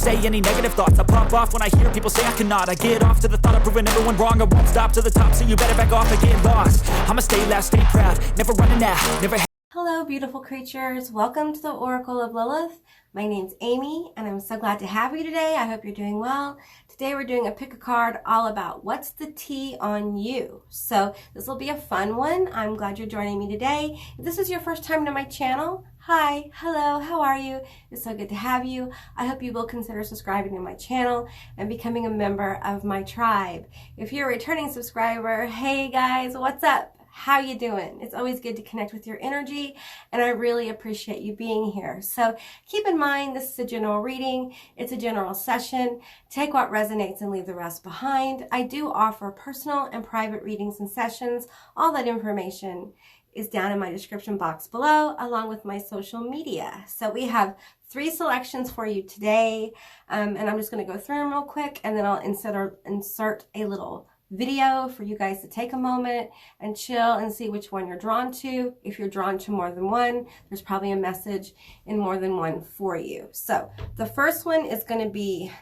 say any negative thoughts. I pop off when I hear people say I cannot. I get off to the thought of proving everyone wrong. I won't stop to the top, so you better back off and get lost. I'ma stay loud, stay proud, never running out, never. Hello, beautiful creatures. Welcome to the Oracle of Lilith. My name's Amy, and I'm so glad to have you today. I hope you're doing well. Today we're doing a pick a card all about what's the tea on you. So this will be a fun one. I'm glad you're joining me today. If this is your first time to my channel, hi, hello, how are you? It's so good to have you. I hope you will consider subscribing to my channel and becoming a member of my tribe. If you're a returning subscriber, hey guys, what's up? How you doing? It's always good to connect with your energy, and I really appreciate you being here. So keep in mind, this is a general reading. It's a general session. Take what resonates and leave the rest behind. I do offer personal and private readings and sessions. All that information is down in my description box below, along with my social media. So we have 3 selections for you today, and I'm just going to go through them real quick, and then I'll insert a little video for you guys to take a moment and chill and see which one you're drawn to. If you're drawn to more than one, there's probably a message in more than one for you. So the first one is going to be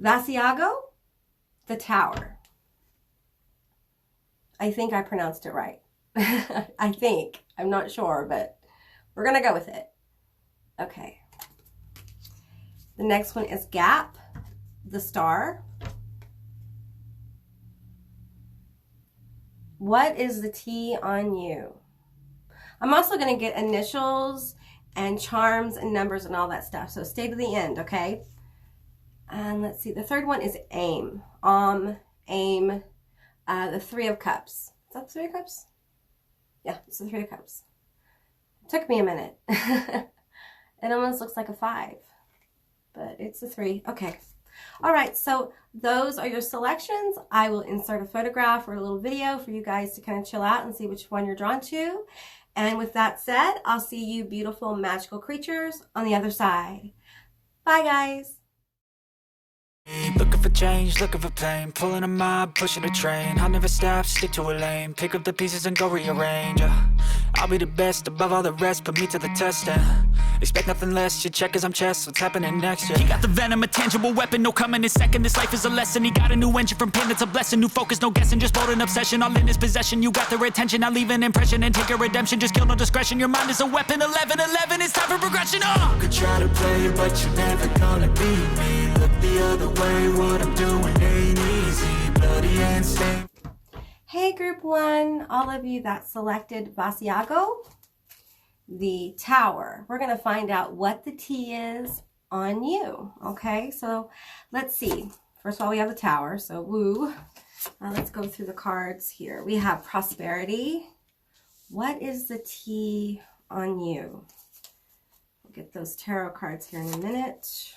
Vasiago, the Tower. I think I pronounced it right. I think. I'm not sure, but we're going to go with it. Okay. The next one is Gap, the Star. What is the tea on you? I'm also going to get initials and charms and numbers and all that stuff. So stay to the end, okay? And let's see. The third one is Aim. Aim. The 3 of Cups. Is that the 3 of Cups? Yeah, it's the 3 of Cups. It took me a minute. It almost looks like a 5. But it's a 3. Okay. All right, so those are your selections. I will insert a photograph or a little video for you guys to kind of chill out and see which one you're drawn to. And with that said, I'll see you beautiful magical creatures on the other side. Bye, guys. Looking for change, looking for pain, pulling a mob, pushing a train. I'll never stop, stick to a lane, pick up the pieces and go rearrange. I'll be the best above all the rest, put me to the test and expect nothing less. You check as I'm chess, what's happening next? Yeah. He got the venom, a tangible weapon, no coming in second. This life is a lesson. He got a new engine from pain, it's a blessing. New focus, no guessing, just bold and obsession. All in his possession, you got their attention. Now leave an impression and take a redemption. Just kill no discretion. Your mind is a weapon. 11-11, it's time for progression. Oh! Could try to play it, but you're never gonna beat me. Look the other way, what I'm doing ain't easy. Bloody and stained. Hey group 1, all of you that selected Vasiago, the Tower. We're going to find out what the tea is on you. Okay, so let's see. First of all, we have the Tower, so woo. Let's go through the cards here. We have Prosperity. What is the tea on you? We'll get those tarot cards here in a minute.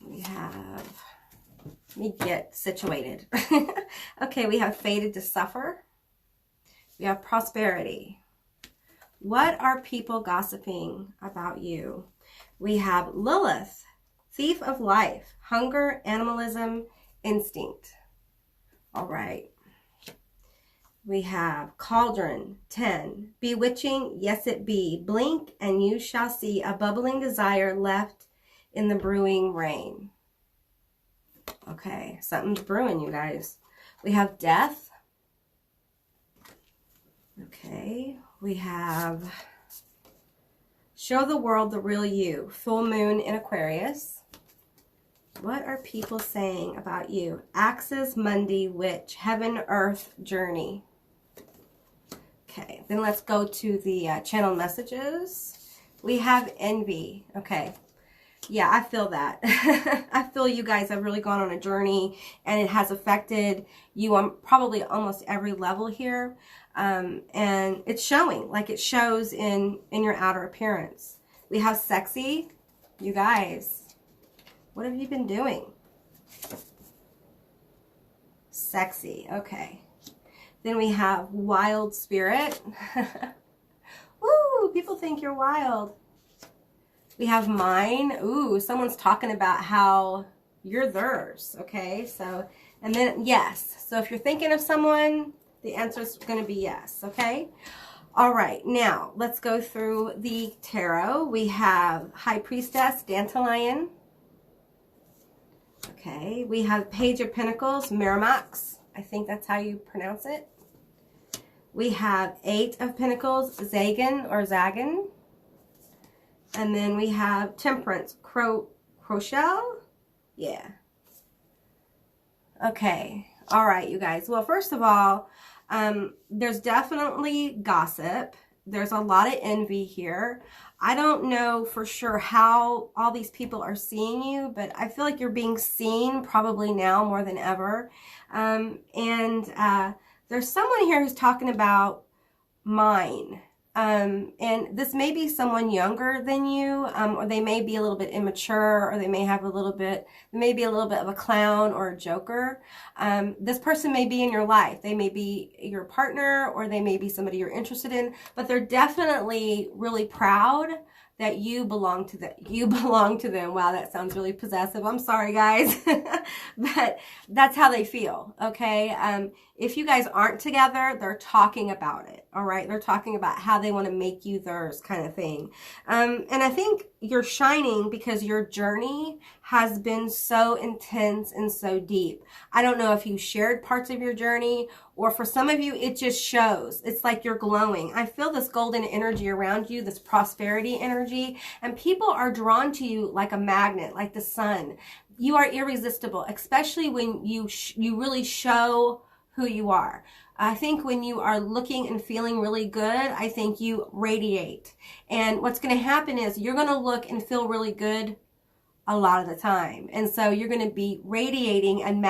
We have... Let me get situated. Okay, we have Fated to Suffer. We have Prosperity. What are people gossiping about you? We have Lilith, Thief of Life, Hunger, Animalism, Instinct. All right. We have Cauldron, 10. Bewitching, yes it be. Blink and you shall see a bubbling desire left in the brewing rain. Okay, something's brewing, you guys. We have Death. Okay, we have Show the World the Real You. Full Moon in Aquarius. What are people saying about you? Axis Mundi, Witch. Heaven, Earth, Journey. Okay, then let's go to the channel messages. We have Envy. Okay. Yeah, I feel that. I feel you guys have really gone on a journey and it has affected you on probably almost every level here. And it's showing, like it shows in your outer appearance. We have Sexy. You guys, what have you been doing? Sexy, okay. Then we have Wild Spirit. Woo, people think you're wild. We have Mine. Ooh, someone's talking about how you're theirs, okay? So, and then yes. So if you're thinking of someone, the answer is going to be yes, okay? All right, now let's go through the tarot. We have High Priestess, Dandelion. Okay, we have Page of Pentacles, Miramax. I think that's how you pronounce it. We have Eight of Pentacles, Zagan or Zagan. And then we have Temperance, Crochelle. Yeah. Okay. All right, you guys. Well, first of all, there's definitely gossip. There's a lot of envy here. I don't know for sure how all these people are seeing you, but I feel like you're being seen probably now more than ever. There's someone here who's talking about mine. And this may be someone younger than you, or they may be a little bit immature, or they may have a little bit, maybe a little bit of a clown or a joker. This person may be in your life. They may be your partner, or they may be somebody you're interested in, but they're definitely really proud that you belong to them. You belong to them. Wow, that sounds really possessive. I'm sorry, guys. But that's how they feel, okay? If you guys aren't together, they're talking about it, all right? They're talking about how they want to make you theirs kind of thing. And I think you're shining because your journey has been so intense and so deep. I don't know if you shared parts of your journey, or for some of you, it just shows. It's like you're glowing. I feel this golden energy around you, this prosperity energy, and people are drawn to you like a magnet, like the sun. You are irresistible, especially when you really show who you are. I think when you are looking and feeling really good, I think you radiate. And what's going to happen is you're going to look and feel really good a lot of the time. And so you're going to be radiating and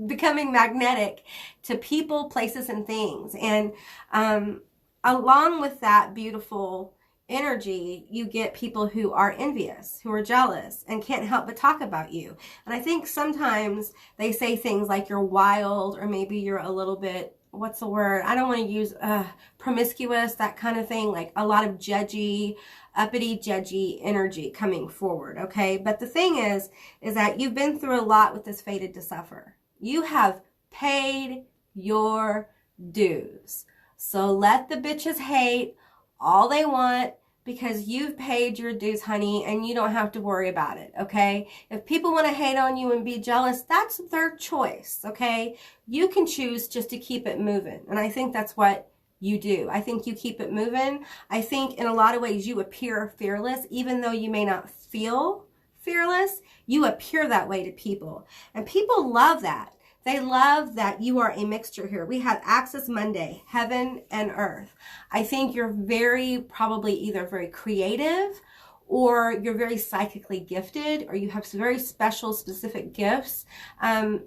becoming magnetic to people, places, and things. And along with that beautiful energy, you get people who are envious, who are jealous, and can't help but talk about you. And I think sometimes they say things like you're wild, or maybe you're a little bit, what's the word? I don't want to use promiscuous, that kind of thing, like a lot of judgy, uppity, judgy energy coming forward, okay? But the thing is that you've been through a lot with this fated to suffer. You have paid your dues. So let the bitches hate all they want, because you've paid your dues, honey, and you don't have to worry about it, okay? If people want to hate on you and be jealous, that's their choice, okay? You can choose just to keep it moving, and I think that's what you do. I think you keep it moving. I think in a lot of ways you appear fearless, even though you may not feel fearless. You appear that way to people, and people love that. They love that you are a mixture here. We had Access Monday, heaven and earth. I think you're probably either very creative, or you're very psychically gifted, or you have some very special, specific gifts. And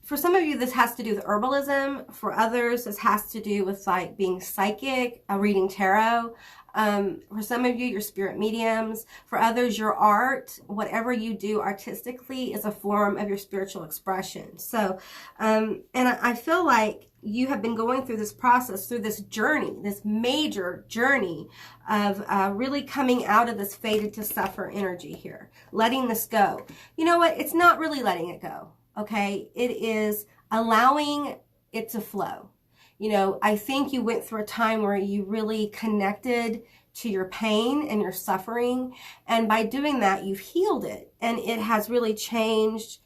for some of you, this has to do with herbalism. For others, this has to do with like being psychic, reading tarot. For some of you, your spirit mediums. For others, your art. Whatever you do artistically is a form of your spiritual expression. So, and I feel like you have been going through this process, through this journey, this major journey of really coming out of this fated to suffer energy here, letting this go. You know what? It's not really letting it go, okay? It is allowing it to flow. You know, I think you went through a time where you really connected to your pain and your suffering. And by doing that, you've healed it. And it has really changed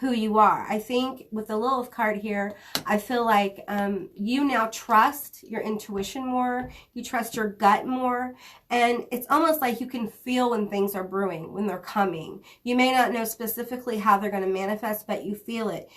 who you are. I think with the Lilith card here, I feel like you now trust your intuition more. You trust your gut more. And it's almost like you can feel when things are brewing, when they're coming. You may not know specifically how they're going to manifest, but you feel it.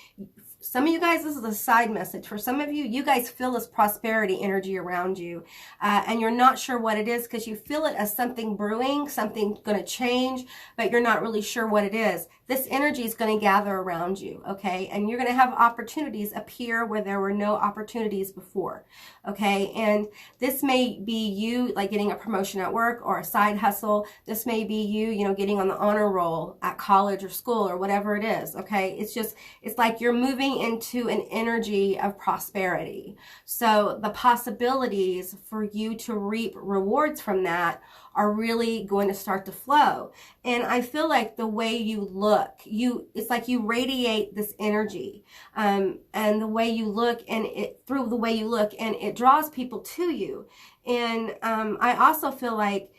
Some of you guys, this is a side message. For some of you, you guys feel this prosperity energy around you, and you're not sure what it is because you feel it as something brewing, something going to change, but you're not really sure what it is. This energy is going to gather around you, okay? And you're going to have opportunities appear where there were no opportunities before, okay? And this may be you, like getting a promotion at work or a side hustle. This may be you, you know, getting on the honor roll at college or school or whatever it is, okay? It's just, it's like you're moving moving into an energy of prosperity. So the possibilities for you to reap rewards from that are really going to start to flow. And I feel like the way you look, it's like you radiate this energy, and the way you look, and through the way you look, and it draws people to you. And I also feel like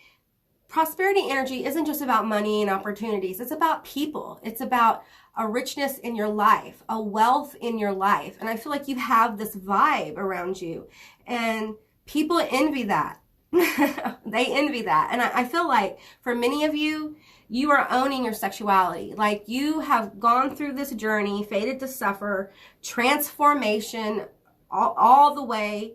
prosperity energy isn't just about money and opportunities. It's about people. It's about a richness in your life, a wealth in your life. And I feel like you have this vibe around you, and people envy that. They envy that. And I feel like for many of you, you are owning your sexuality. Like you have gone through this journey, fated to suffer, transformation all the way.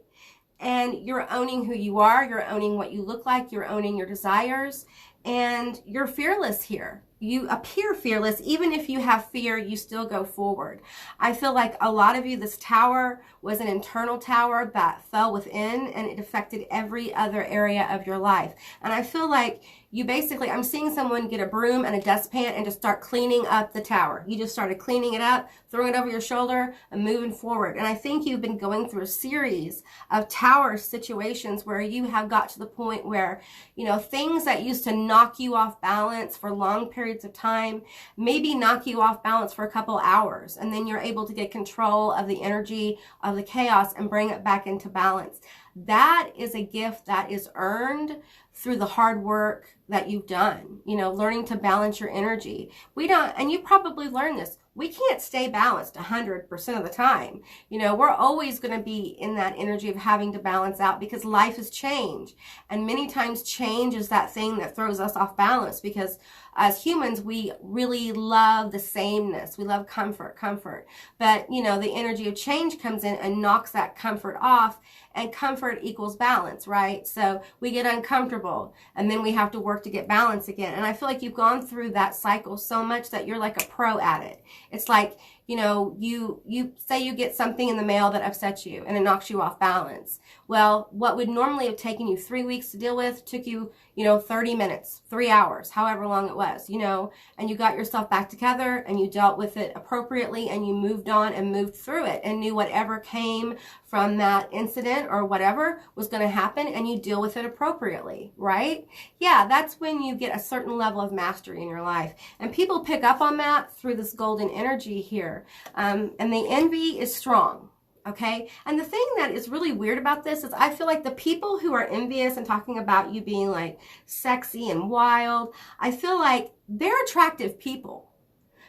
And you're owning who you are. You're owning what you look like. You're owning your desires. And you're fearless here. You appear fearless. Even if you have fear, you still go forward. I feel like a lot of you, this tower was an internal tower that fell within, and it affected every other area of your life. And I feel like you basically, I'm seeing someone get a broom and a dustpan and just start cleaning up the tower. You just started cleaning it up, throwing it over your shoulder and moving forward. And I think you've been going through a series of tower situations where you have got to the point where, you know, things that used to knock you off balance for long periods of time, maybe knock you off balance for a couple hours. And then you're able to get control of the energy of the chaos and bring it back into balance. That is a gift that is earned through the hard work that you've done, you know, learning to balance your energy. We don't, and you probably learned this, we can't stay balanced 100% of the time. You know, we're always going to be in that energy of having to balance out because life is change. And many times change is that thing that throws us off balance, because as humans, we really love the sameness. We love comfort. But, you know, the energy of change comes in and knocks that comfort off, and comfort equals balance, right? So we get uncomfortable and then we have to work to get balance again. And I feel like you've gone through that cycle so much that you're like a pro at it. It's like, you know, you say you get something in the mail that upsets you and it knocks you off balance. Well, what would normally have taken you 3 weeks to deal with took you, you know, 30 minutes, 3 hours, however long it was, you know, and you got yourself back together and you dealt with it appropriately and you moved on and moved through it and knew whatever came from that incident or whatever was going to happen, and you deal with it appropriately, right? Yeah, that's when you get a certain level of mastery in your life. And people pick up on that through this golden energy here. And the envy is strong. Okay. And the thing that is really weird about this is I feel like the people who are envious and talking about you being like sexy and wild, I feel like they're attractive people.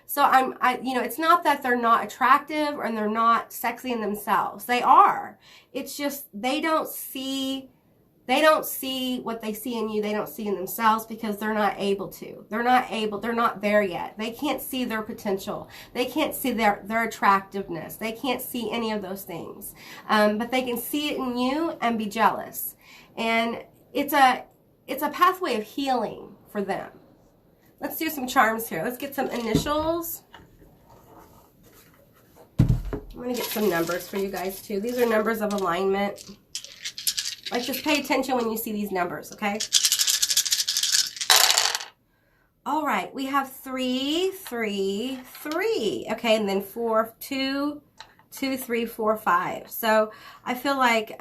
So you know, it's not that they're not attractive and they're not sexy in themselves. They are. It's just they don't see what they see in you. They don't see in themselves because they're not able to. They're not there yet. They can't see their potential. They can't see their attractiveness. They can't see any of those things. But they can see it in you and be jealous. And it's a pathway of healing for them. Let's do some charms here. Let's get some initials. I'm going to get some numbers for you guys too. These are numbers of alignment. Like, just pay attention when you see these numbers, okay? All right, we have 3, 3, 3. Okay, and then 4, 2, 2, 3, 4, 5. So I feel like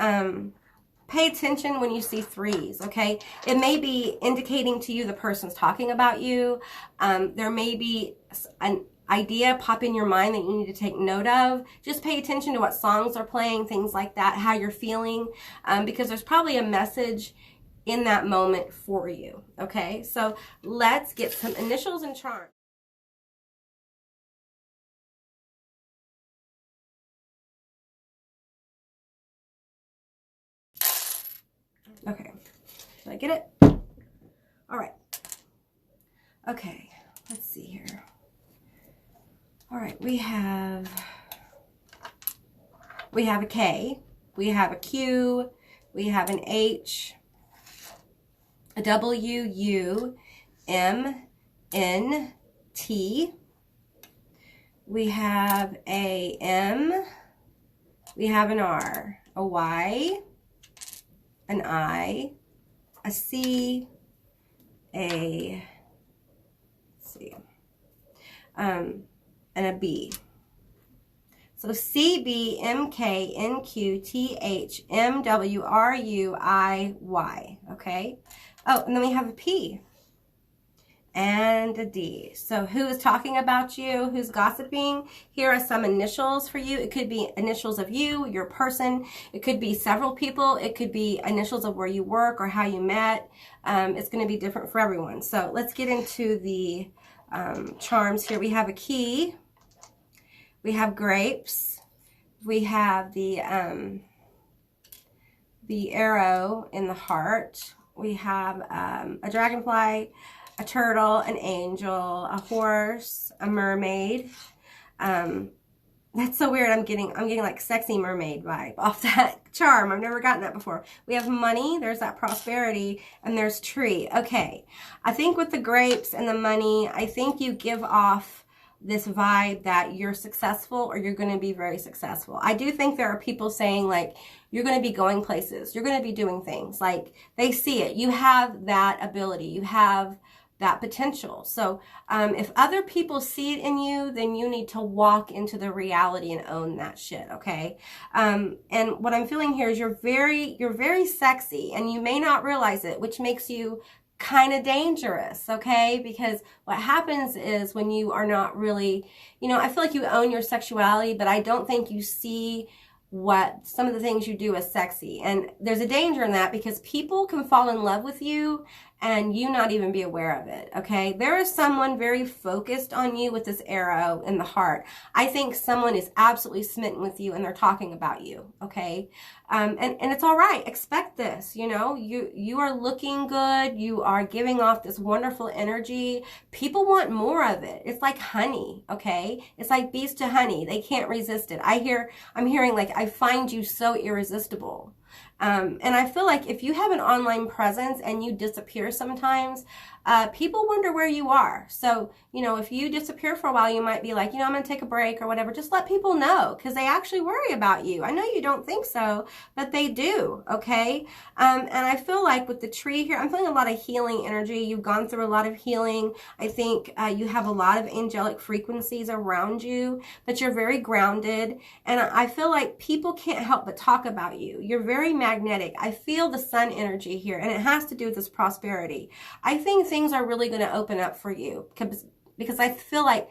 pay attention when you see 3s, okay? It may be indicating to you the person's talking about you. There may be an idea pop in your mind that you need to take note of. Just pay attention to what songs are playing, things like that, how you're feeling, because there's probably a message in that moment for you, okay? So let's get some initials and charms. Okay, did I get it? All right. Okay, let's see here. All right, we have a K, we have a Q, we have an H, a W, U, M, N, T. We have a M, we have an R, a Y, an I, a C, a, let's see, and a B. So CBMKNQTHMWRUIY. Okay. Oh, and then we have a P and a D. So who is talking about you? Who's gossiping? Here are some initials for you. It could be initials of you, your person. It could be several people. It could be initials of where you work or how you met. It's going to be different for everyone. So let's get into the charms here. We have a key. We have grapes. We have the arrow in the heart. We have a dragonfly, a turtle, an angel, a horse, a mermaid. That's so weird. I'm getting like sexy mermaid vibe off that charm. I've never gotten that before. We have money. There's that prosperity, and there's tree. Okay. I think with the grapes and the money, I think you give off this vibe that you're successful or you're going to be very successful. I do think there are people saying like, you're going to be going places. You're going to be doing things. Like they see it. You have that ability. You have that potential. So if other people see it in you, then you need to walk into the reality and own that shit. Okay. And what I'm feeling here is you're very sexy and you may not realize it, which makes you kind of dangerous. Okay. Because what happens is when you are not really, you know, I feel like you own your sexuality, but I don't think you see what some of the things you do as sexy. And there's a danger in that because people can fall in love with you and you not even be aware of it. Okay. There is someone very focused on you with this arrow in the heart. I think someone is absolutely smitten with you and they're talking about you. Okay. And it's all right. Expect this, you know, you are looking good. You are giving off this wonderful energy. People want more of it. It's like honey. Okay. It's like bees to honey. They can't resist it. I'm hearing like, I find you so irresistible. And I feel like if you have an online presence and you disappear sometimes, people wonder where you are. So, you know, if you disappear for a while, you might be like, you know, I'm going to take a break or whatever. Just let people know because they actually worry about you. I know you don't think so, but they do. Okay. And I feel like with the tree here, I'm feeling a lot of healing energy. You've gone through a lot of healing. I think you have a lot of angelic frequencies around you, but you're very grounded. And I feel like people can't help but talk about you. You're very magnetic. I feel the sun energy here, and it has to do with this prosperity. I think things are really going to open up for you because I feel like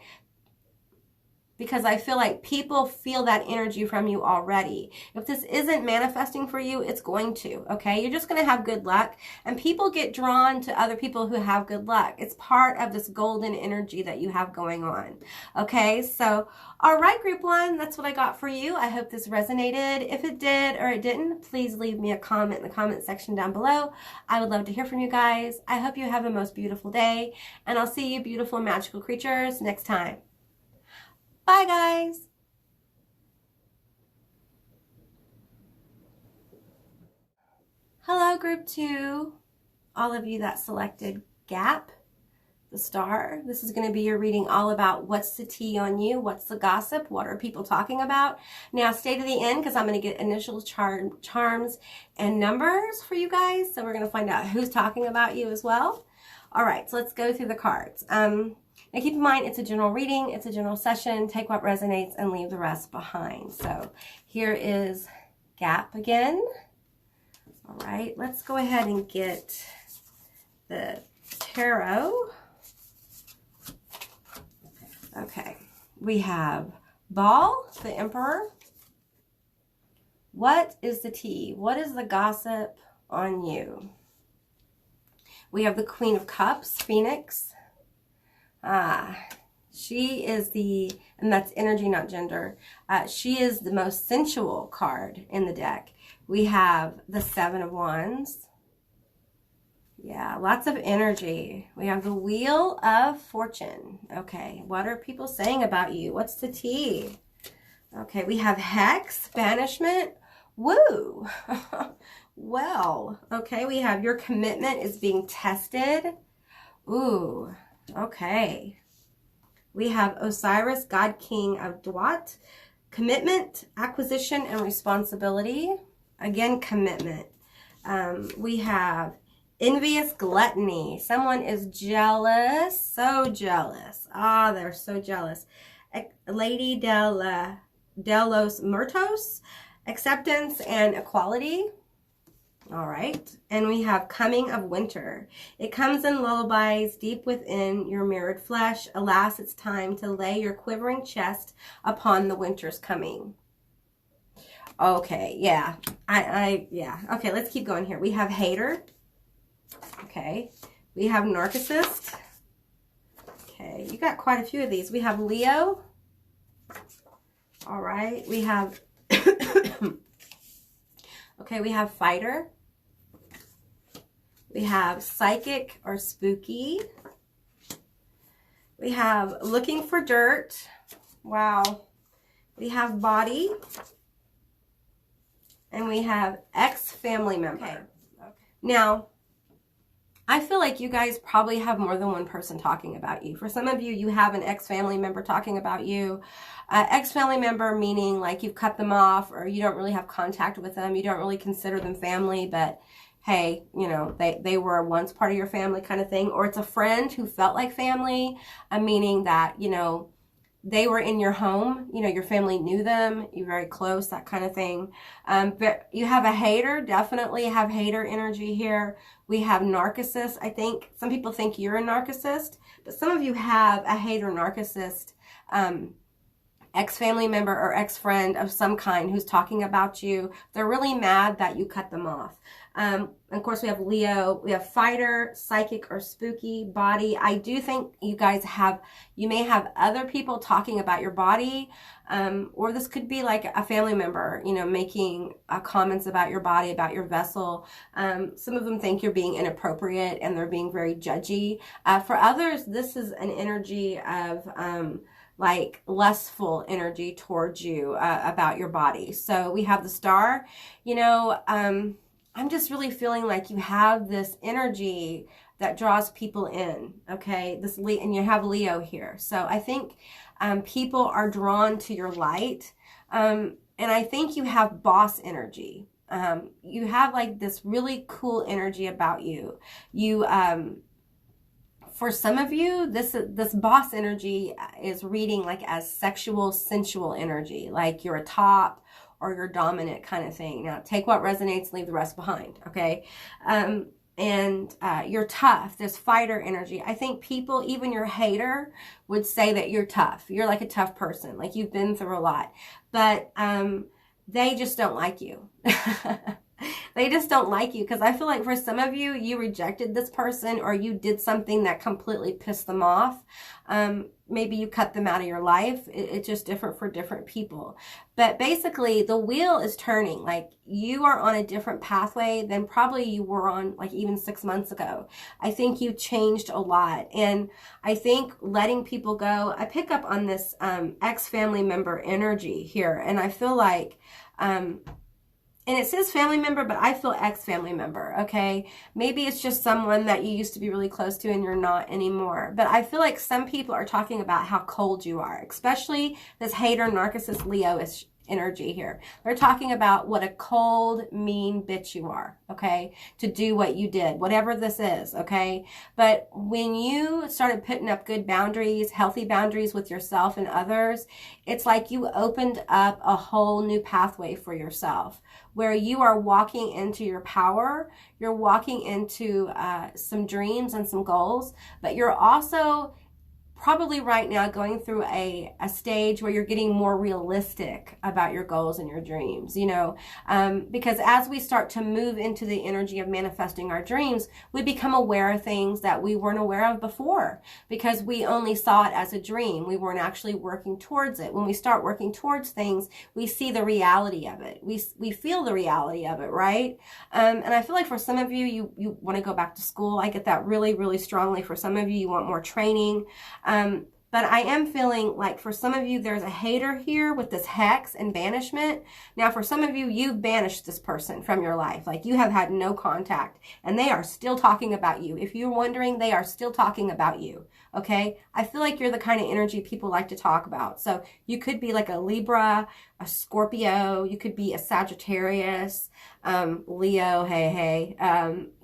people feel that energy from you already. If this isn't manifesting for you, it's going to, okay? You're just going to have good luck, and people get drawn to other people who have good luck. It's part of this golden energy that you have going on, okay? So, all right, group one, that's what I got for you. I hope this resonated. If it did or it didn't, please leave me a comment in the comment section down below. I would love to hear from you guys. I hope you have a most beautiful day, and I'll see you beautiful magical creatures next time. Bye, guys. Hello, group two. All of you that selected Gap, the star. This is going to be your reading all about what's the tea on you, what's the gossip, what are people talking about. Now, stay to the end because I'm going to get initial charms and numbers for you guys. So we're going to find out who's talking about you as well. All right, so let's go through the cards. Now keep in mind, it's a general reading, it's a general session. Take what resonates and leave the rest behind. So here is Gap again. All right, let's go ahead and get the tarot. Okay, we have Ball, the Emperor. What is the tea? What is the gossip on you? We have the Queen of Cups, Phoenix. She is and that's energy, not gender. She is the most sensual card in the deck. We have the Seven of Wands. Yeah, lots of energy. We have the Wheel of Fortune. Okay, what are people saying about you? What's the tea? Okay, we have Hex, Banishment. Woo! Well, okay, we have your commitment is being tested. Ooh. Okay. We have Osiris, God King of Duat. Commitment, acquisition, and responsibility. Again, commitment. We have envious gluttony. Someone is jealous. So jealous. Ah, they're so jealous. Lady Della de los Muertos, acceptance and equality. All right. And we have coming of winter. It comes in lullabies deep within your mirrored flesh. Alas, it's time to lay your quivering chest upon the winter's coming. Okay, yeah. Yeah. Okay, let's keep going here. We have hater. Okay. We have narcissist. Okay, you got quite a few of these. We have Leo. All right. We have, okay, we have fighter. We have psychic or spooky. We have looking for dirt. Wow. We have body. And we have ex-family member. Okay. Now, I feel like you guys probably have more than one person talking about you. For some of you, you have an ex-family member talking about you. Ex-family member meaning like you've cut them off or you don't really have contact with them. You don't really consider them family, but hey, you know, they were once part of your family kind of thing. Or it's a friend who felt like family, meaning that, you know, they were in your home, you know, your family knew them, you're very close, that kind of thing. But you have a hater, definitely have hater energy here. We have narcissist. I think some people think you're a narcissist, but some of you have a hater narcissist, ex-family member or ex-friend of some kind who's talking about you. They're really mad that you cut them off. And of course, we have Leo, we have fighter, psychic or spooky, body. I do think you guys you may have other people talking about your body, or this could be like a family member, you know, making comments about your body, about your vessel. Some of them think you're being inappropriate and they're being very judgy. For others, this is an energy of, like lustful energy towards you, about your body. So we have the star, you know, I'm just really feeling like you have this energy that draws people in, okay? And you have Leo here. So I think people are drawn to your light. And I think you have boss energy. You have like this really cool energy about you. For some of you, this boss energy is reading like as sexual, sensual energy, like you're a top or you're dominant kind of thing. Now, take what resonates, leave the rest behind, okay? And you're tough. There's fighter energy. I think people, even your hater, would say that you're tough. You're like a tough person, like you've been through a lot. But they just don't like you. They just don't like you because I feel like for some of you, you rejected this person or you did something that completely pissed them off. Maybe you cut them out of your life. It's just different for different people. But basically, the wheel is turning. Like you are on a different pathway than probably you were on like even 6 months ago. I think you changed a lot. And I think letting people go, I pick up on this ex-family member energy here. And I feel like... and it says family member, but I feel ex-family member, okay? Maybe it's just someone that you used to be really close to and you're not anymore. But I feel like some people are talking about how cold you are, especially this hater, narcissist, Leo-ish energy here. They're talking about what a cold, mean bitch you are, okay? To do what you did, whatever this is, okay? But when you started putting up good boundaries, healthy boundaries with yourself and others, it's like you opened up a whole new pathway for yourself where you are walking into your power, you're walking into some dreams and some goals, but you're also probably right now going through a stage where you're getting more realistic about your goals and your dreams, you know, because as we start to move into the energy of manifesting our dreams, we become aware of things that we weren't aware of before because we only saw it as a dream. We weren't actually working towards it. When we start working towards things, we see the reality of it. We feel the reality of it, right? And I feel like for some of you, you want to go back to school. I get that really, really strongly. For some of you, you want more training. But I am feeling like for some of you, there's a hater here with this hex and banishment. Now, for some of you, you've banished this person from your life. Like you have had no contact and they are still talking about you. If you're wondering, they are still talking about you. Okay. I feel like you're the kind of energy people like to talk about. So you could be like a Libra, a Scorpio. You could be a Sagittarius, Leo. Hey.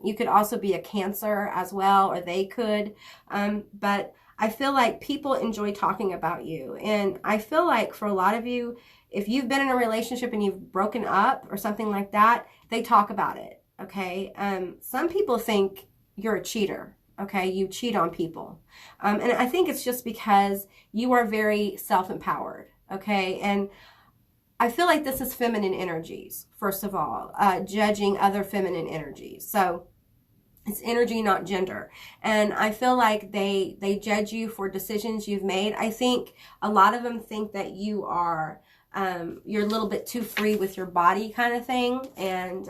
You could also be a Cancer as well, or they could. But I feel like people enjoy talking about you. And I feel like for a lot of you, if you've been in a relationship and you've broken up or something like that, they talk about it, okay? Some people think you're a cheater, okay? You cheat on people. And I think it's just because you are very self-empowered, okay? And I feel like this is feminine energies, first of all, judging other feminine energies. So it's energy, not gender. And I feel like they judge you for decisions you've made. I think a lot of them think that you are you're a little bit too free with your body kind of thing. And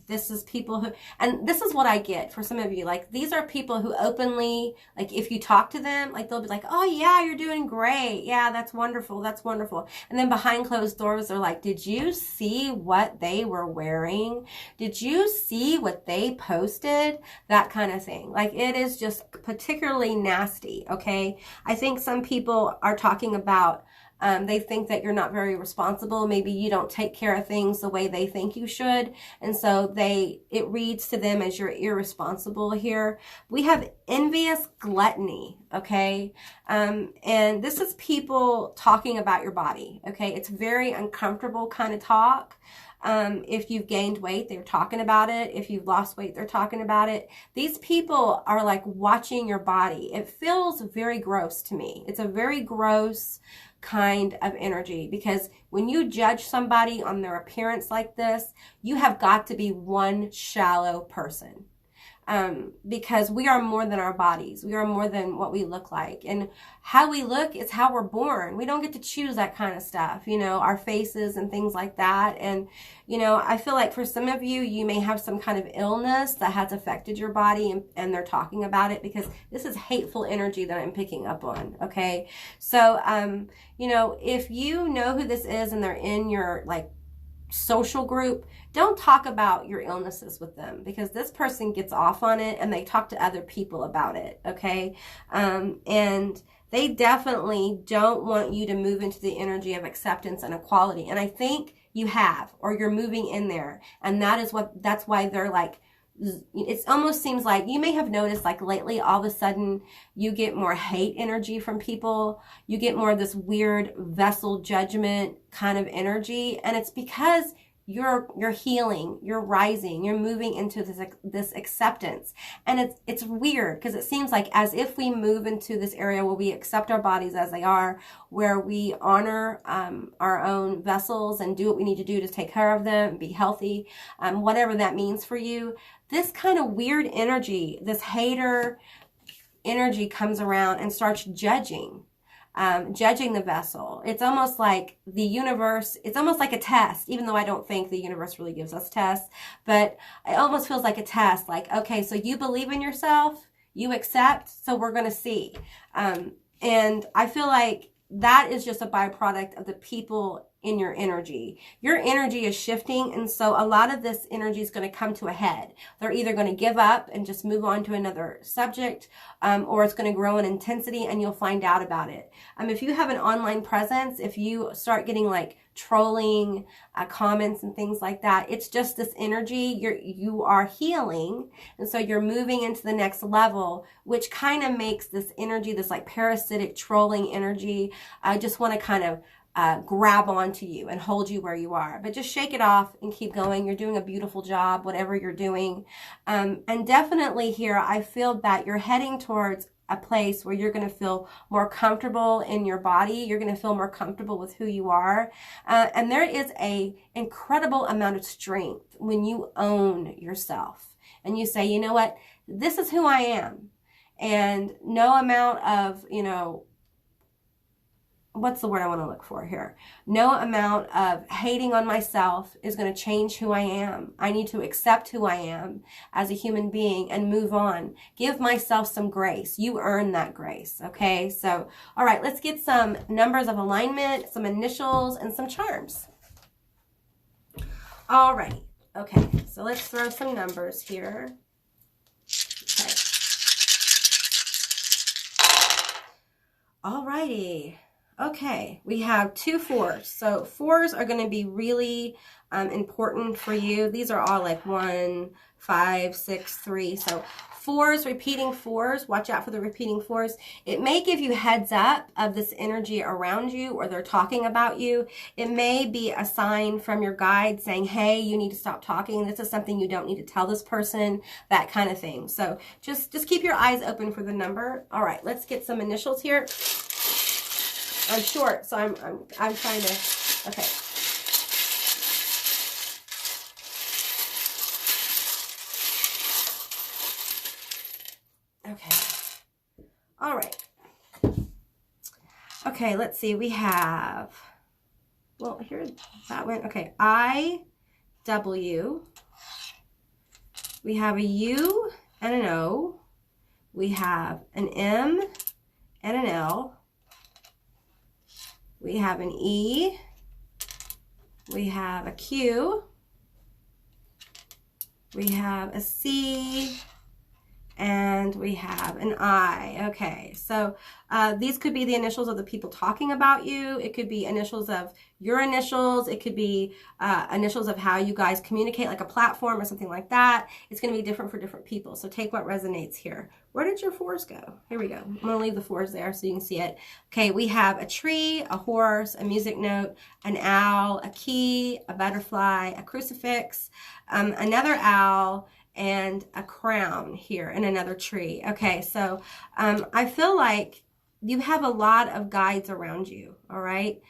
this is people who, and this is what I get for some of you, like these are people who openly, like if you talk to them, like they'll be like, oh yeah, you're doing great, yeah, that's wonderful, that's wonderful. And then behind closed doors they're like, did you see what they were wearing? Did you see what they posted? That kind of thing. Like it is just particularly nasty. Okay, I think some people are talking about they think that you're not very responsible. Maybe you don't take care of things the way they think you should. And so it reads to them as you're irresponsible here. We have envious gluttony, okay? And this is people talking about your body, okay? It's very uncomfortable kind of talk. If you've gained weight, they're talking about it. If you've lost weight, they're talking about it. These people are like watching your body. It feels very gross to me. It's a very gross kind of energy, because when you judge somebody on their appearance like this, you have got to be one shallow person. Because we are more than our bodies. We are more than what we look like. And how we look is how we're born. We don't get to choose that kind of stuff, you know, our faces and things like that. And, you know, I feel like for some of you, you may have some kind of illness that has affected your body, and they're talking about it, because this is hateful energy that I'm picking up on, okay? So, you know, if you know who this is and they're in your, like, social group, don't talk about your illnesses with them, because this person gets off on it and they talk to other people about it, okay? And they definitely don't want you to move into the energy of acceptance and equality. And I think you have, or you're moving in there. And that's why they're like, it almost seems like you may have noticed, like lately, all of a sudden you get more hate energy from people. You get more of this weird vessel judgment kind of energy. And it's because you're healing, you're rising, you're moving into this acceptance. And it's weird, because it seems like as if we move into this area where we accept our bodies as they are, where we honor our own vessels and do what we need to do to take care of them and be healthy, whatever that means for you. This kind of weird energy, this hater energy, comes around and starts judging the vessel. It's almost like the universe, it's almost like a test, even though I don't think the universe really gives us tests, but it almost feels like a test. Like, okay, so you believe in yourself, you accept, so we're going to see. And I feel like that is just a byproduct of the people in your energy. Your energy is shifting, and so a lot of this energy is going to come to a head. They're either going to give up and just move on to another subject, or it's going to grow in intensity, and you'll find out about it. If you have an online presence, if you start getting like trolling comments and things like that, it's just this energy. You are healing, and so you're moving into the next level, which kind of makes this energy, this like parasitic trolling energy, just want to kind of grab onto you and hold you where you are. But just shake it off and keep going. You're doing a beautiful job, whatever you're doing. And definitely here, I feel that you're heading towards a place where you're going to feel more comfortable in your body. You're going to feel more comfortable with who you are. And there is a incredible amount of strength when you own yourself and you say, you know what, this is who I am. And no amount of, you know, what's the word I want to look for here? No amount of hating on myself is going to change who I am. I need to accept who I am as a human being and move on. Give myself some grace. You earn that grace, okay? So, all right, let's get some numbers of alignment, some initials, and some charms. All right, okay, so let's throw some numbers here. Okay. All righty. Okay, we have 2 4s. So 4s are going to be really important for you. These are all like 1, 5, 6, 3. So Fours, repeating fours, watch out for the repeating fours. It may give you heads up of this energy around you, or they're talking about you. It may be a sign from your guide saying, hey, you need to stop talking. This is something you don't need to tell this person, that kind of thing. So just keep your eyes open for the number. All right, let's get some initials here. I'm short, so I'm trying to, okay. Okay. All right. Okay, let's see. We have, well, here, that went. Okay, I, W. We have a U and an O. We have an M and an L. We have an E. We have a Q. We have a C. And we have an I. Okay, so these could be the initials of the people talking about you. It could be initials of your initials. It could be initials of how you guys communicate, like a platform or something like that. It's going to be different for different people. So take what resonates here. Where did your fours go? Here we go. I'm going to leave the fours there so you can see it. Okay, we have a tree, a horse, a music note, an owl, a key, a butterfly, a crucifix, another owl, and a crown here and another tree. Okay, so I feel like you have a lot of guides around you, all right?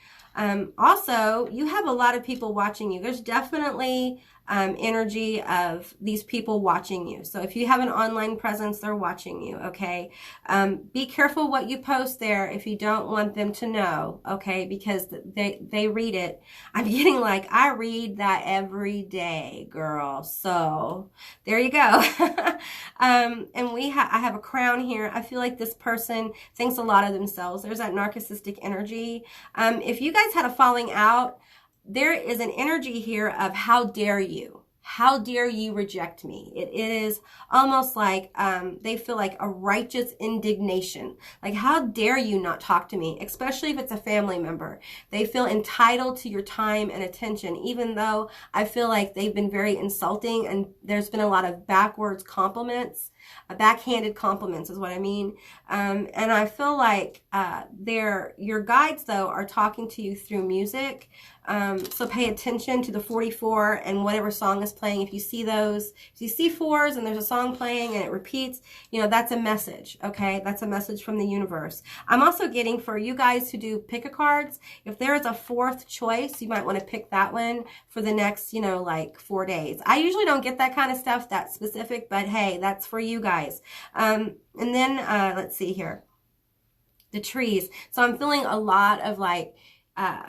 Also, you have a lot of people watching you. There's definitely energy of these people watching you. So if you have an online presence, they're watching you, okay? Be careful what you post there if you don't want them to know, okay? Because they read it. I'm getting like, I read that every day, girl. So there you go. And I have a crown here. I feel like this person thinks a lot of themselves. There's that narcissistic energy. If you guys had a falling out, there is an energy here of how dare you? How dare you reject me? It is almost like they feel like a righteous indignation. Like, how dare you not talk to me? Especially if it's a family member. They feel entitled to your time and attention, even though I feel like they've been very insulting and there's been a lot of backwards compliments. Backhanded compliments is what I mean. And I feel like your guides, though, are talking to you through music. So pay attention to the 44 and whatever song is playing. If you see those, if you see fours and there's a song playing and it repeats, you know, that's a message, okay? That's a message from the universe. I'm also getting, for you guys who do pick-a-cards, if there is a fourth choice, you might want to pick that one for the next, you know, like 4 days. I usually don't get that kind of stuff that specific, but hey, that's for you guys. And then, let's see here, the trees. So I'm feeling a lot of like,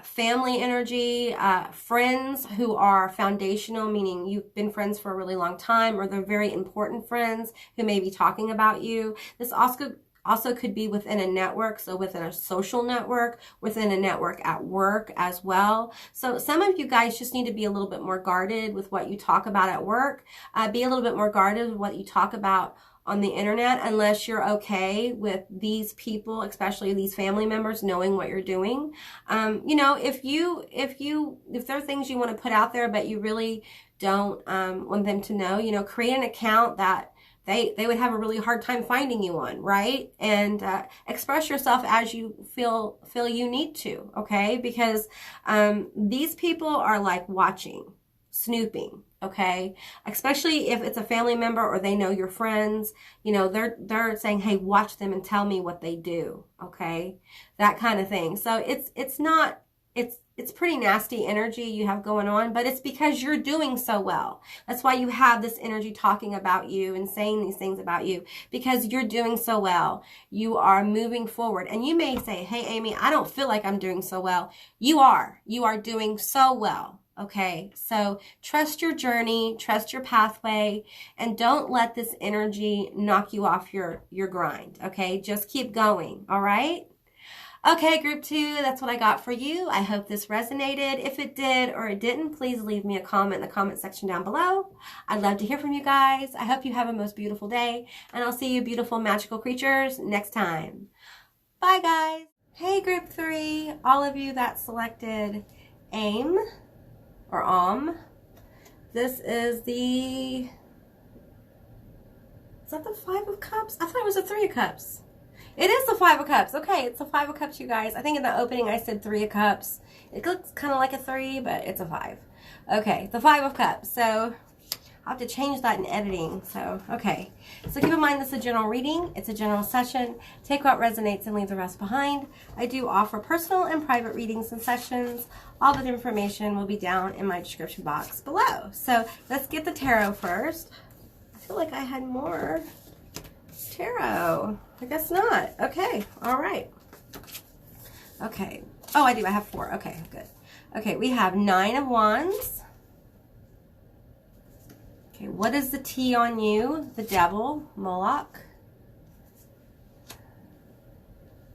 family energy, friends who are foundational, meaning you've been friends for a really long time, or they're very important friends who may be talking about you. This also could be within a network, so within a social network, within a network at work as well. So some of you guys just need to be a little bit more guarded with what you talk about at work. Be a little bit more guarded with what you talk about on the internet, unless you're okay with these people, especially these family members, knowing what you're doing. You know, if there are things you want to put out there, but you really don't want them to know, you know, create an account that they would have a really hard time finding you on, right? And express yourself as you feel you need to, okay? Because these people are like watching, snooping, okay? Especially if it's a family member or they know your friends, you know, they're saying, hey, watch them and tell me what they do, okay? That kind of thing. So it's pretty nasty energy you have going on, but it's because you're doing so well. That's why you have this energy talking about you and saying these things about you, because you're doing so well. You are moving forward. And you may say, hey, Amy, I don't feel like I'm doing so well. You are doing so well. Okay, so trust your journey, trust your pathway, and don't let this energy knock you off your grind, okay? Just keep going, all right? Okay, group 2, that's what I got for you. I hope this resonated. If it did or it didn't, please leave me a comment in the comment section down below. I'd love to hear from you guys. I hope you have a most beautiful day, and I'll see you beautiful magical creatures next time. Bye, guys. Hey, group 3, all of you that selected AIM, or this is the Is that the Five of Cups? I thought it was a Three of Cups. It is the Five of Cups. Okay, it's the Five of Cups, you guys. I think in the opening I said Three of Cups. It looks kind of like a 3, but it's a 5. Okay, the Five of Cups. So I'll have to change that in editing. So, okay. So keep in mind this is a general reading. It's a general session. Take what resonates and leave the rest behind. I do offer personal and private readings and sessions. All the information will be down in my description box below. So let's get the tarot first. I feel like I had more tarot. I guess not. Okay. All right. Okay. Oh, I do. I have 4. Okay, good. Okay, we have 9 of Wands. Okay, what is the T on you? The Devil, Moloch.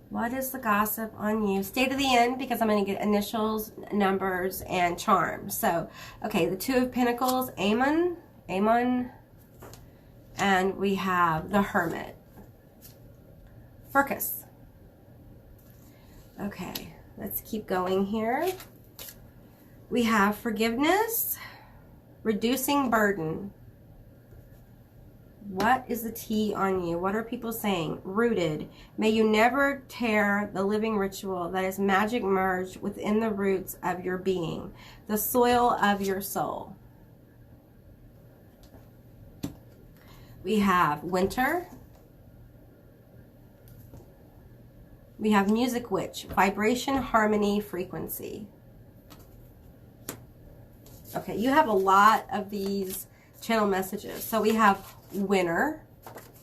What is the Gossip on you? Stay to the end because I'm going to get initials, numbers, and charms. So, okay, the 2 of Pentacles, Amon. And we have the Hermit. Furcus. Okay, let's keep going here. We have forgiveness, reducing burden. What is the T on you? What are people saying? Rooted. May you never tear the living ritual that is magic merged within the roots of your being, the soil of your soul. We have winter. We have music witch, vibration, harmony, frequency. Okay, you have a lot of these channel messages. So we have winner,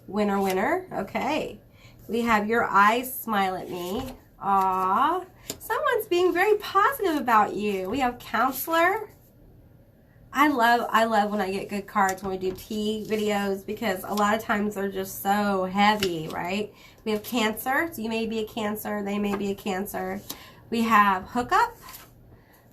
okay. We have your eyes smile at me. Aw, someone's being very positive about you. We have counselor. I love when I get good cards when we do tea videos because a lot of times they're just so heavy, right? We have Cancer, so you may be a Cancer, they may be a Cancer. We have hookup.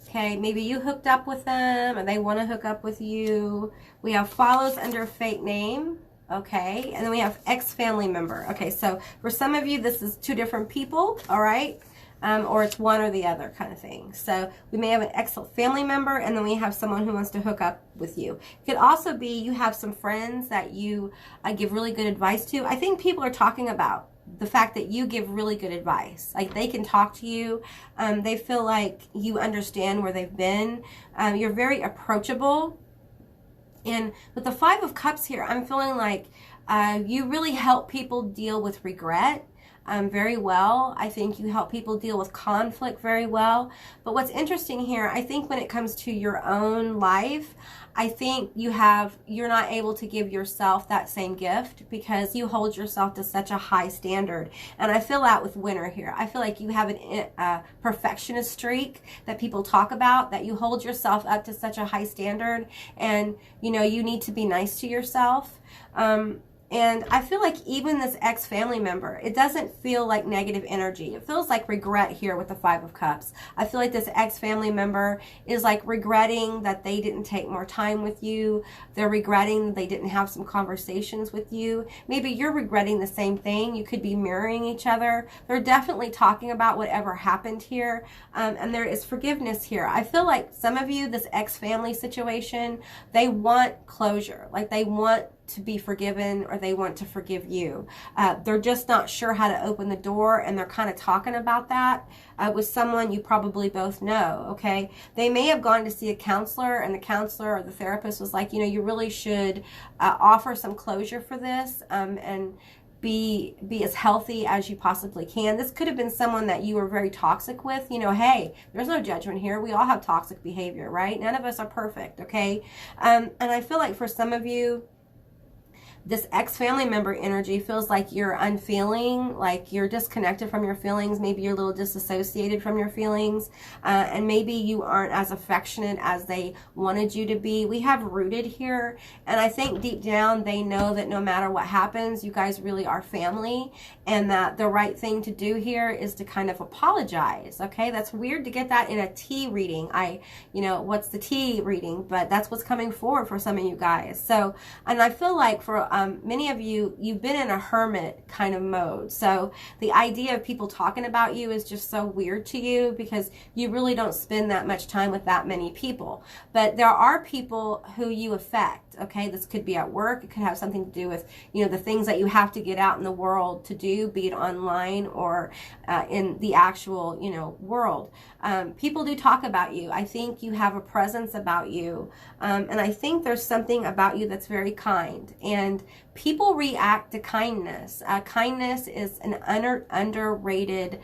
Okay, maybe you hooked up with them and they want to hook up with you. We have follows under fake name. Okay, and then we have ex-family member. Okay, so for some of you, this is 2 different people, all right? Or it's one or the other kind of thing. So we may have an ex-family member and then we have someone who wants to hook up with you. It could also be you have some friends that you give really good advice to. I think people are talking about the fact that you give really good advice. Like they can talk to you. They feel like you understand where they've been. You're very approachable. And with the 5 of Cups here, I'm feeling like you really help people deal with regret very well. I think you help people deal with conflict very well. But what's interesting here, I think when it comes to your own life, I think you're not able to give yourself that same gift because you hold yourself to such a high standard. And I feel that with winter here. I feel like you have a perfectionist streak that people talk about, that you hold yourself up to such a high standard and you know you need to be nice to yourself. And I feel like even this ex-family member, it doesn't feel like negative energy. It feels like regret here with the 5 of Cups. I feel like this ex-family member is like regretting that they didn't take more time with you. They're regretting that they didn't have some conversations with you. Maybe you're regretting the same thing. You could be mirroring each other. They're definitely talking about whatever happened here. And there is forgiveness here. I feel like some of you, this ex-family situation, they want closure. Like they want to be forgiven or they want to forgive you. They're just not sure how to open the door and they're kind of talking about that with someone you probably both know, okay? They may have gone to see a counselor and the counselor or the therapist was like, you know, you really should offer some closure for this and be as healthy as you possibly can. This could have been someone that you were very toxic with. You know, hey, there's no judgment here. We all have toxic behavior, right? None of us are perfect, okay? And I feel like for some of you, this ex-family member energy feels like you're unfeeling, like you're disconnected from your feelings. Maybe you're a little disassociated from your feelings, and maybe you aren't as affectionate as they wanted you to be. We have rooted here, and I think deep down they know that no matter what happens, you guys really are family, and that the right thing to do here is to kind of apologize, okay? That's weird to get that in a tea reading. What's the tea reading? But that's what's coming forward for some of you guys. So, and I feel like for many of you, you've been in a hermit kind of mode. So the idea of people talking about you is just so weird to you because you really don't spend that much time with that many people. But there are people who you affect, okay? This could be at work. It could have something to do with, you know, the things that you have to get out in the world to do, be it online or in the actual, you know, world. People do talk about you. I think you have a presence about you. And I think there's something about you that's very kind. And people react to kindness. Kindness is an underrated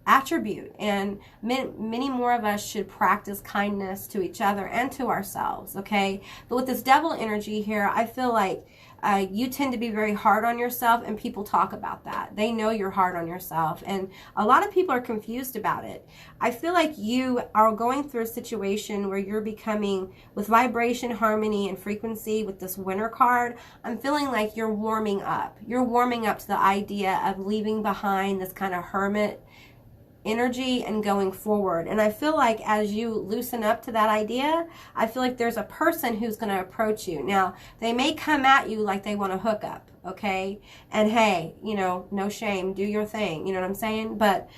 attribute, and many more of us should practice kindness to each other and to ourselves, okay? But with this devil energy here, I feel like you tend to be very hard on yourself, and people talk about that. They know you're hard on yourself, and a lot of people are confused about it. I feel like you are going through a situation where you're becoming, with vibration, harmony, and frequency with this winter card, I'm feeling like you're warming up. You're warming up to the idea of leaving behind this kind of hermit energy and going forward. And I feel like as you loosen up to that idea, I feel like there's a person who's going to approach you. Now, they may come at you like they want to hook up, okay? And hey, you know, no shame, do your thing, you know what I'm saying? But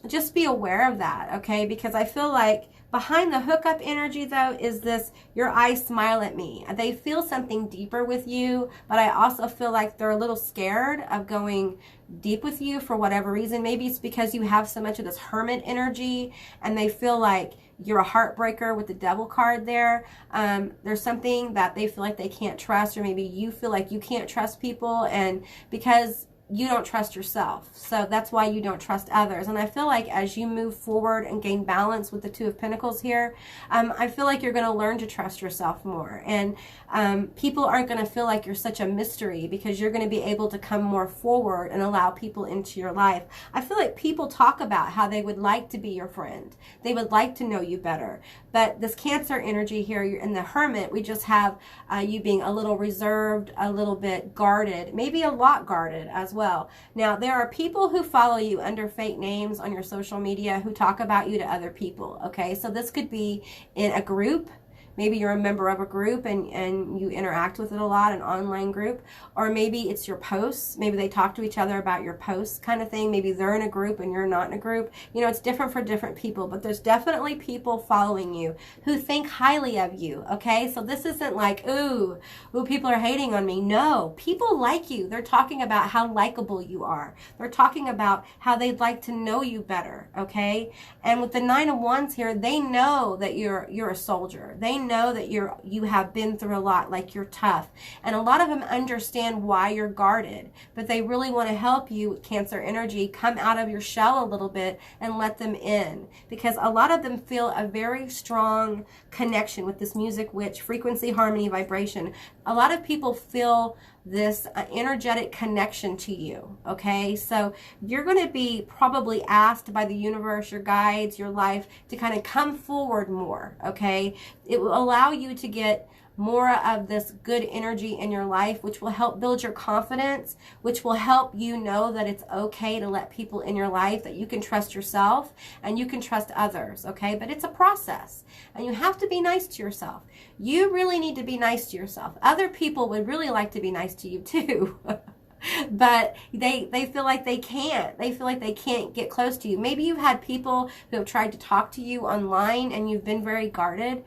just be aware of that, okay? Because I feel like behind the hookup energy, though, is this, your eyes smile at me. They feel something deeper with you, but I also feel like they're a little scared of going deep with you for whatever reason. Maybe it's because you have so much of this hermit energy, and they feel like you're a heartbreaker with the devil card there. There's something that they feel like they can't trust, or maybe you feel like you can't trust people, and because you don't trust yourself. So that's why you don't trust others. And I feel like as you move forward and gain balance with the Two of Pentacles here, I feel like you're going to learn to trust yourself more. And people aren't going to feel like you're such a mystery, because you're going to be able to come more forward and allow people into your life. I feel like people talk about how they would like to be your friend. They would like to know you better. But this Cancer energy here, you're in the Hermit, we just have you being a little reserved, a little bit guarded, maybe a lot guarded as well. Now, there are people who follow you under fake names on your social media who talk about you to other people, okay? So this could be in a group. Maybe you're a member of a group and you interact with it a lot, an online group. Or maybe it's your posts. Maybe they talk to each other about your posts kind of thing. Maybe they're in a group and you're not in a group. You know, it's different for different people. But there's definitely people following you who think highly of you, okay? So this isn't like, ooh, people are hating on me. No, people like you. They're talking about how likable you are. They're talking about how they'd like to know you better, okay? And with the Nine of Wands here, they know that you're a soldier. They know that you have been through a lot, like you're tough. And a lot of them understand why you're guarded, but they really want to help you, Cancer energy, come out of your shell a little bit and let them in, because a lot of them feel a very strong connection with this music witch, frequency, harmony, vibration. A lot of people feel this energetic connection to you, okay? So you're going to be probably asked by the universe, your guides, your life, to kind of come forward more, okay? It will allow you to get more of this good energy in your life, which will help build your confidence, which will help you know that it's okay to let people in your life, that you can trust yourself and you can trust others, okay? But it's a process, and you have to be nice to yourself. You really need to be nice to yourself. Other people would really like to be nice to you too. But they feel like they can't. They feel like they can't get close to you. Maybe you've had people who have tried to talk to you online and you've been very guarded.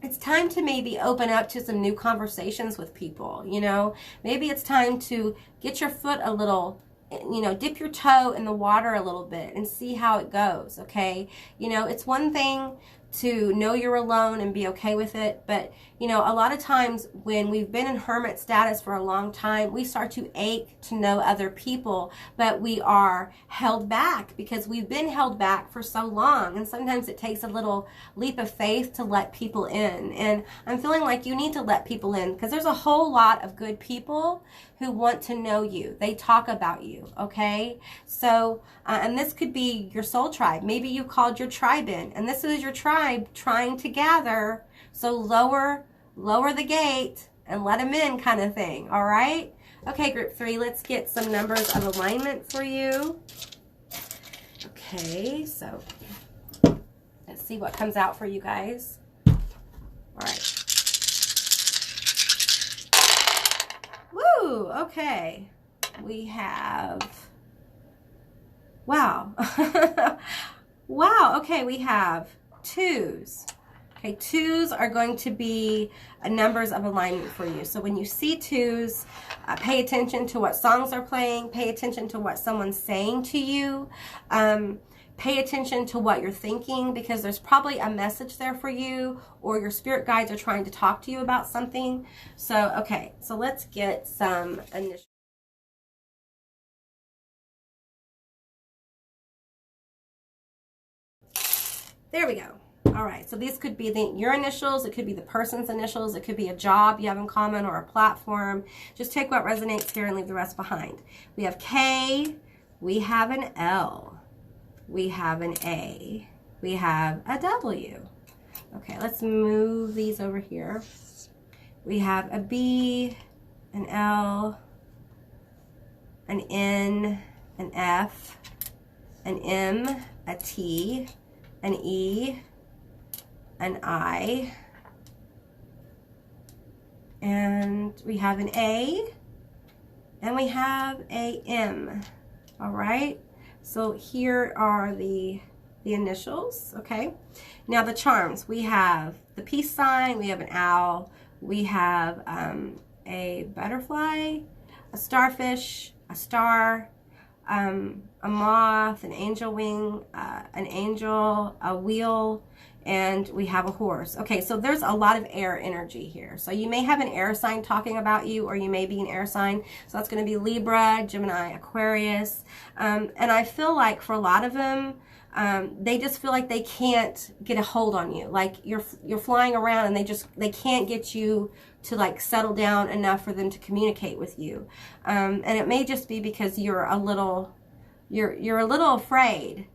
It's time to maybe open up to some new conversations with people, you know. Maybe it's time to get your foot a little, you know, dip your toe in the water a little bit and see how it goes, okay? You know, it's one thing to know you're alone and be okay with it, but you know, a lot of times when we've been in hermit status for a long time, we start to ache to know other people, but we are held back because we've been held back for so long, and sometimes it takes a little leap of faith to let people in. And I'm feeling like you need to let people in, because there's a whole lot of good people who want to know you. They talk about you, okay? So, and this could be your soul tribe. Maybe you called your tribe in, and this is your tribe trying to gather. So lower the gate and let them in, kind of thing, all right? Okay, group 3, let's get some numbers of alignment for you. Okay, so let's see what comes out for you guys. All right. Woo, okay. We have, wow. Wow, okay, we have 2s. Okay, 2s are going to be numbers of alignment for you. So when you see 2s, pay attention to what songs are playing, pay attention to what someone's saying to you, pay attention to what you're thinking, because there's probably a message there for you, or your spirit guides are trying to talk to you about something. So, okay, so let's get some initial. There we go. All right, so these could be your initials, it could be the person's initials, it could be a job you have in common or a platform. Just take what resonates here and leave the rest behind. We have K, we have an L, we have an A, we have a W. Okay, let's move these over here. We have a B, an L, an N, an F, an M, a T, an E, an I, and we have an A, and we have a M. All right, so here are the initials. Okay, now the charms. We have the peace sign, we have an owl, we have a butterfly, a starfish, a star, a moth, an angel wing, an angel, a wheel, and we have a horse. Okay, so there's a lot of air energy here. So you may have an air sign talking about you, or you may be an air sign. So that's going to be Libra, Gemini, Aquarius. And I feel like for a lot of them, they just feel like they can't get a hold on you. Like you're flying around and they can't get you to like settle down enough for them to communicate with you. And it may just be because you're a little afraid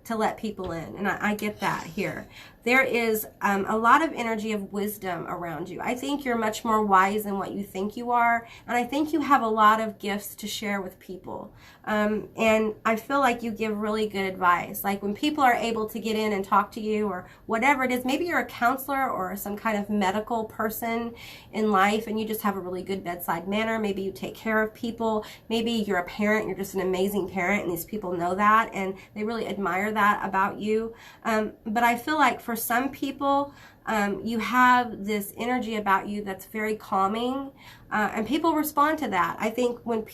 to let people in, and I get that here. There is a lot of energy of wisdom around you. I think you're much more wise than what you think you are, and I think you have a lot of gifts to share with people. And I feel like you give really good advice. Like when people are able to get in and talk to you, or whatever it is, maybe you're a counselor or some kind of medical person in life, and you just have a really good bedside manner. Maybe you take care of people. Maybe you're a parent, you're just an amazing parent, and these people know that, and they really admire that about you. But I feel like for some people, you have this energy about you that's very calming, and people respond to that. I think when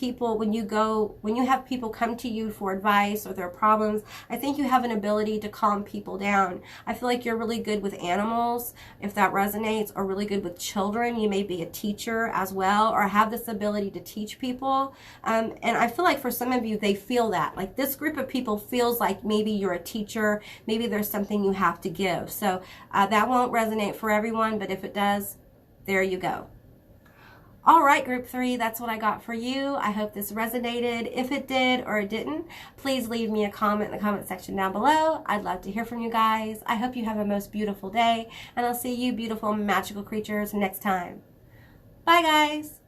you have people come to you for advice or their problems, I think you have an ability to calm people down. I feel like you're really good with animals, if that resonates, or really good with children. You may be a teacher as well, or have this ability to teach people. And I feel like for some of you, they feel that. Like this group of people feels like maybe you're a teacher, maybe there's something you have to give. So that won't resonate for everyone, but if it does, there you go. All right, group 3, that's what I got for you. I hope this resonated. If it did or it didn't, please leave me a comment in the comment section down below. I'd love to hear from you guys. I hope you have a most beautiful day, and I'll see you beautiful magical creatures next time. Bye, guys.